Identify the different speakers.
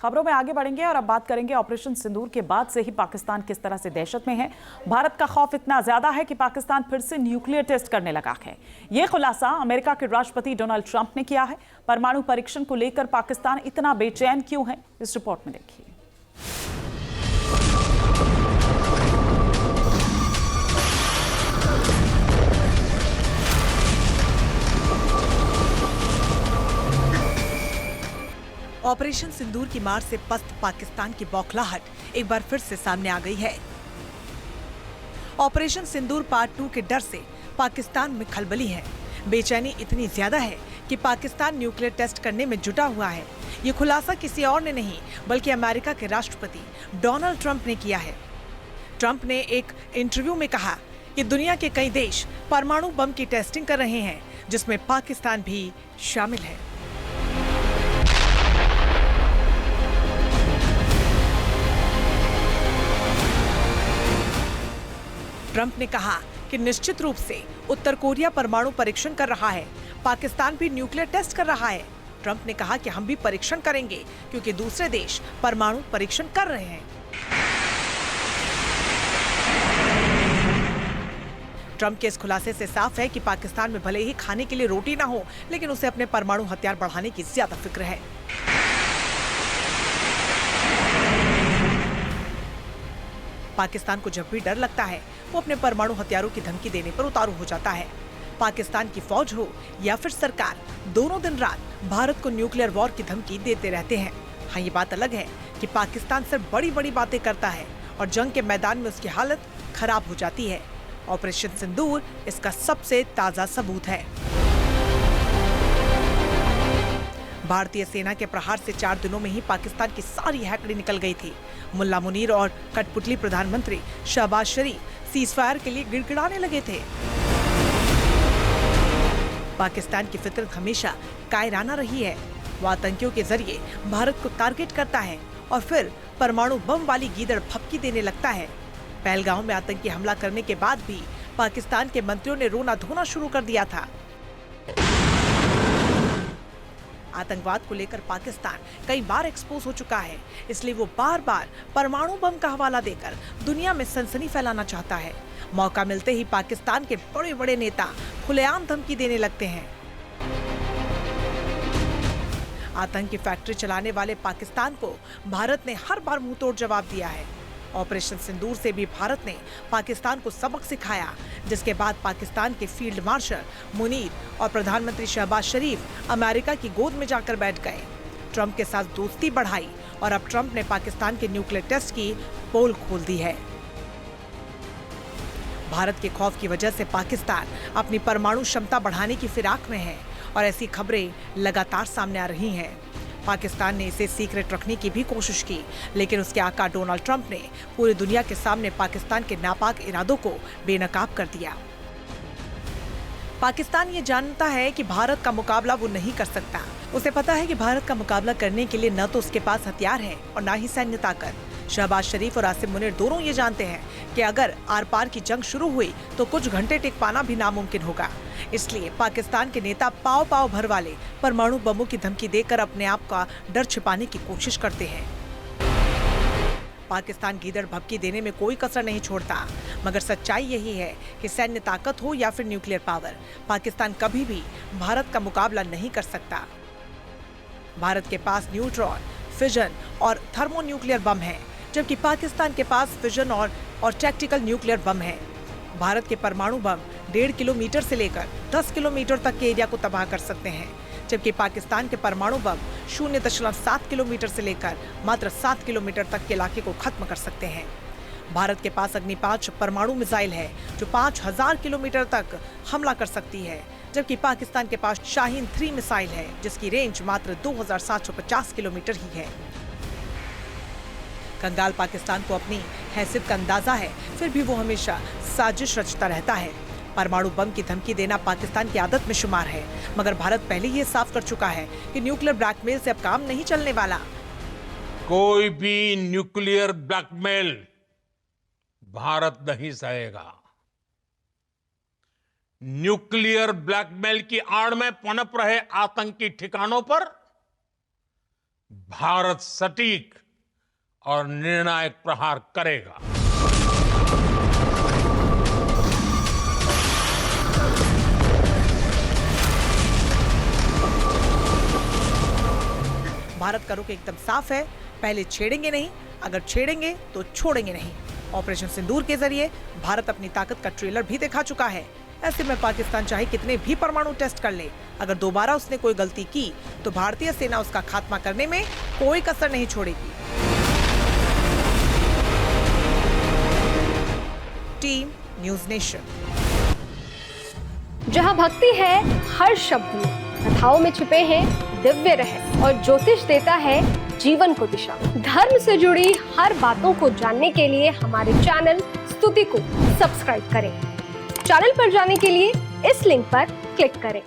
Speaker 1: खबरों में आगे बढ़ेंगे और अब बात करेंगे ऑपरेशन सिंदूर के बाद से ही पाकिस्तान किस तरह से दहशत में है। भारत का खौफ इतना ज्यादा है कि पाकिस्तान फिर से न्यूक्लियर टेस्ट करने लगा है। यह खुलासा अमेरिका के राष्ट्रपति डोनाल्ड ट्रंप ने किया है। परमाणु परीक्षण को लेकर पाकिस्तान इतना बेचैन क्यों है, इस रिपोर्ट में देखिए।
Speaker 2: ऑपरेशन सिंदूर की मार से पस्त पाकिस्तान की बौखलाहट एक बार फिर से सामने आ गई है। ऑपरेशन सिंदूर पार्ट 2 के डर से पाकिस्तान में खलबली है। बेचैनी इतनी ज्यादा है कि पाकिस्तान न्यूक्लियर टेस्ट करने में जुटा हुआ है। ये खुलासा किसी और ने नहीं बल्कि अमेरिका के राष्ट्रपति डोनाल्ड ट्रंप ने किया है। ट्रंप ने एक इंटरव्यू में कहा कि दुनिया के कई देश परमाणु बम की टेस्टिंग कर रहे हैं, जिसमें पाकिस्तान भी शामिल है। ट्रंप ने कहा कि निश्चित रूप से उत्तर कोरिया परमाणु परीक्षण कर रहा है, पाकिस्तान भी न्यूक्लियर टेस्ट कर रहा है। ट्रंप ने कहा कि हम भी परीक्षण करेंगे क्योंकि दूसरे देश परमाणु परीक्षण कर रहे हैं। ट्रंप के इस खुलासे से साफ है कि पाकिस्तान में भले ही खाने के लिए रोटी ना हो, लेकिन उसे अपने परमाणु हथियार बढ़ाने की ज्यादा फिक्र है। पाकिस्तान को जब भी डर लगता है वो अपने परमाणु हथियारों की धमकी देने पर उतारू हो जाता है। पाकिस्तान की फौज हो या फिर सरकार, दोनों दिन रात भारत को न्यूक्लियर वॉर की धमकी देते रहते हैं। हाँ, ये बात अलग है कि पाकिस्तान सिर्फ बड़ी बड़ी बातें करता है और जंग के मैदान में उसकी हालत खराब हो जाती है। ऑपरेशन सिंदूर इसका सबसे ताजा सबूत है। भारतीय सेना के प्रहार से 4 दिनों में ही पाकिस्तान की सारी हैकड़ी निकल गई थी। मुल्ला मुनीर और कठपुतली प्रधानमंत्री शहबाज शरीफ सीजफायर के लिए गिड़गिड़ाने लगे थे। पाकिस्तान की फितरत हमेशा कायराना रही है। वो आतंकियों के जरिए भारत को टारगेट करता है और फिर परमाणु बम वाली गीदड़ फपकी देने लगता है। पहलगांव में आतंकी हमला करने के बाद भी पाकिस्तान के मंत्रियों ने रोना धोना शुरू कर दिया था। आतंकवाद को लेकर पाकिस्तान कई बार एक्सपोज हो चुका है, इसलिए वो बार बार परमाणु बम का हवाला देकर दुनिया में सनसनी फैलाना चाहता है। मौका मिलते ही पाकिस्तान के बड़े बड़े नेता खुलेआम धमकी देने लगते हैं। आतंकी फैक्ट्री चलाने वाले पाकिस्तान को भारत ने हर बार मुंहतोड़ जवाब दिया है। ऑपरेशन सिंदूर से भी भारत ने पाकिस्तान को सबक सिखाया, जिसके बाद पाकिस्तान के फील्ड मार्शल मुनीर और प्रधानमंत्री शहबाज शरीफ अमेरिका की गोद में जाकर बैठ गए। ट्रंप के साथ दोस्ती बढ़ाई और अब ट्रंप ने पाकिस्तान के न्यूक्लियर टेस्ट की पोल खोल दी है। भारत के खौफ की वजह से पाकिस्तान अपनी परमाणु क्षमता बढ़ाने की फिराक में है और ऐसी खबरें लगातार सामने आ रही हैं। पाकिस्तान ने इसे सीक्रेट रखने की भी कोशिश की, लेकिन उसके आका डोनाल्ड ट्रंप ने पूरी दुनिया के सामने पाकिस्तान के नापाक इरादों को बेनकाब कर दिया। पाकिस्तान ये जानता है कि भारत का मुकाबला वो नहीं कर सकता। उसे पता है कि भारत का मुकाबला करने के लिए न तो उसके पास हथियार है और न ही सैन्य ताकत। शहबाज शरीफ और आसिम मुनीर दोनों ये जानते हैं कि अगर आर पार की जंग शुरू हुई तो कुछ घंटे टिक पाना भी नामुमकिन होगा। इसलिए पाकिस्तान के नेता पाव पाव भर वाले परमाणु बमों की धमकी देकर अपने आप का डर छिपाने की कोशिश करते हैं। पाकिस्तान गीदड़ भभकी देने में कोई कसर नहीं छोड़ता, मगर सच्चाई यही है कि सैन्य ताकत हो या फिर न्यूक्लियर पावर, पाकिस्तान कभी भी भारत का मुकाबला नहीं कर सकता। भारत के पास न्यूट्रॉन, फिजन और थर्मोन्यूक्लियर बम है, जबकि पाकिस्तान के पास फिजन और टैक्टिकल न्यूक्लियर बम है। भारत के परमाणु बम 1.5 किलोमीटर से लेकर 10 किलोमीटर तक के एरिया को तबाह कर सकते हैं, जबकि पाकिस्तान के परमाणु बम 0.7 किलोमीटर से लेकर मात्र 7 किलोमीटर तक के इलाके को खत्म कर सकते हैं। भारत के पास अग्नि 5 परमाणु मिसाइल है जो 5000 किलोमीटर तक हमला कर सकती है, जबकि पाकिस्तान के पास शाहीन 3 मिसाइल है जिसकी रेंज मात्र 2750 किलोमीटर ही है। कंगाल पाकिस्तान को अपनी हैसियत का अंदाजा है, फिर भी वो हमेशा साजिश रचता रहता है। परमाणु बम की धमकी देना पाकिस्तान की आदत में शुमार है, मगर भारत पहले ही साफ कर चुका है कि न्यूक्लियर ब्लैकमेल से अब काम नहीं चलने वाला।
Speaker 3: कोई भी न्यूक्लियर ब्लैकमेल भारत नहीं सहेगा। न्यूक्लियर ब्लैकमेल की आड़ में पनप रहे आतंकी ठिकानों पर भारत सटीक और निर्णायक प्रहार करेगा।
Speaker 2: भारत का रुख एकदम साफ है, पहले छेड़ेंगे नहीं, अगर छेड़ेंगे तो छोड़ेंगे नहीं। ऑपरेशन सिंदूर के जरिए भारत अपनी ताकत का ट्रेलर भी दिखा चुका है। ऐसे में पाकिस्तान चाहे कितने भी परमाणु टेस्ट कर ले, अगर दोबारा उसने कोई गलती की तो भारतीय सेना उसका खात्मा करने में कोई कसर नहीं छोड़ेगी। Team news nation.
Speaker 4: जहां भक्ति है हर शब्द में, कथाओं में छुपे हैं दिव्य रहस्य और ज्योतिष देता है जीवन को दिशा। धर्म से जुड़ी हर बातों को जानने के लिए हमारे चैनल स्तुति को सब्सक्राइब करें। चैनल पर जाने के लिए इस लिंक पर क्लिक करें।